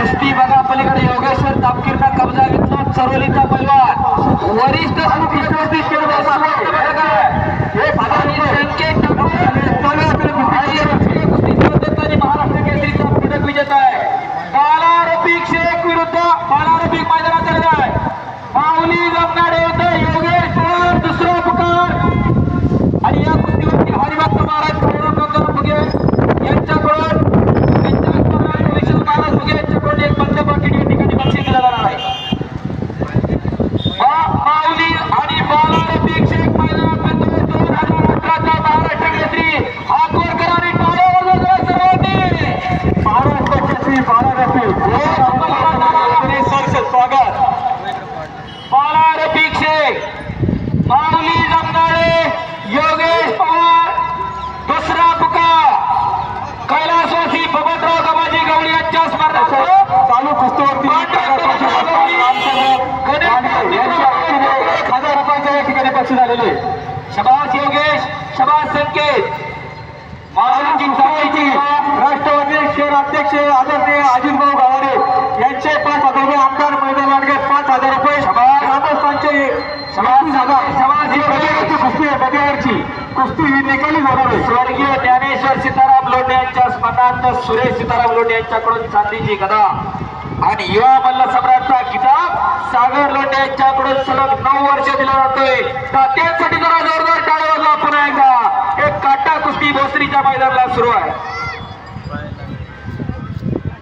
कुस्ती बघा पलीकडे योगेश्वर तापकीरचा कब्जा घेतला चरोलीचा पैलवान वरिष्ठ कुस्ती संकेत महाराष्ट्र केसरीचा पदक विजेता आहे बाला रफिक शेख विरुद्ध बाला रफिक मैदानात आलेला आहे माऊली जमनाडे होते योगेश पवार दुसरा पुकार आणि या कुस्तीवरती हरिभक्त महाराज गौरव फुगे यांच्याकडून विशाल महाराज फुगे यांच्याकडून एक बंद पाकिट या ठिकाणी बक्षीस दिलं जाणार आहे माऊली आणि बाला रफिक शेख मैदानात 2018चा महाराष्ट्र केसरी हात वर करा आणि टाळ्या वाजवा सर्वांनी महाराष्ट्र केसरी बाला रफिक स्वागत बाला रफिक शेख माऊली जमनाळे योगेश पवार दुसरा पुकार कैलासवासी बबनराव गबाजी गवळी यांच्या स्मरणार्थ चालू कुस्तीवरती 1000 रुपयांच्या या ठिकाणी बक्षीस झालेले शबास योगेश शबास संकेत राष्ट्रवादी शहर अध्यक्ष आदरणीय अजितभाऊ गावाडे यांचे 5,000 रुपये आमदार मैदान लांडगे 5,000 रुपये ग्रामस्थांचे कुस्ती आहे बगेवरची कुस्ती ही निकाली जाणार आहे स्वर्गीय ज्ञानेश्वर सीताराम लोंढे यांच्या स्मरणार्थ सुरेश सीताराम लोंढे यांच्याकडून चांदीची गदा आणि युवा मल्ल सम्राटचा किताब सागर लोंढे यांच्याकडून सलग 9 वर्ष दिला जातोय तात्यांसाठी जरा जोरदार टाळ्या वाजवा पुन्हा एकदा एक काटा कुस्ती भोसरीच्या मैदानाला सुरू आहे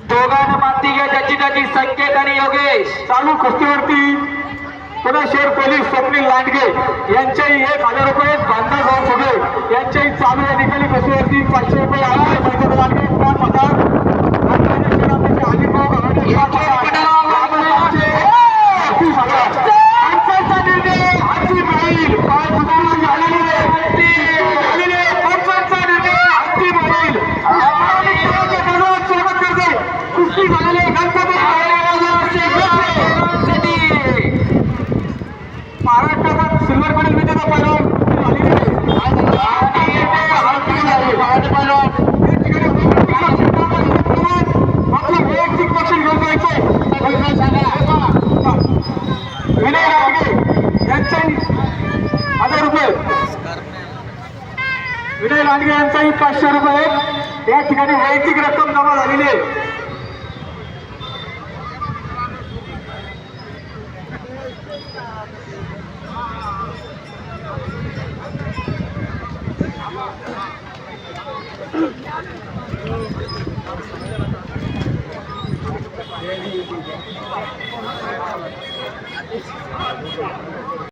दोघांना माती घ्या ज्याची त्याची संकेत आणि योगेश चालू कुस्तीवरती पुन्हा शहर पोलीस स्वप्नील लांडगे यांच्याही 1000 रुपये बांधागाव फुगे यांच्याही चालू या ठिकाणी कुस्तीवरती 500 रुपये आहे लांडगे 5,000 अजितभाऊ महाराष्ट्रात सिल्वर मेडल विजेता पैलवान वैयक्तिक बक्षीस घेऊन जायचे विनय लांडगे यांचाही 1000 रुपये विनय लांडगे यांचाही 500 रुपये या ठिकाणी वैयक्तिक रक्कम जमा झालेली आहे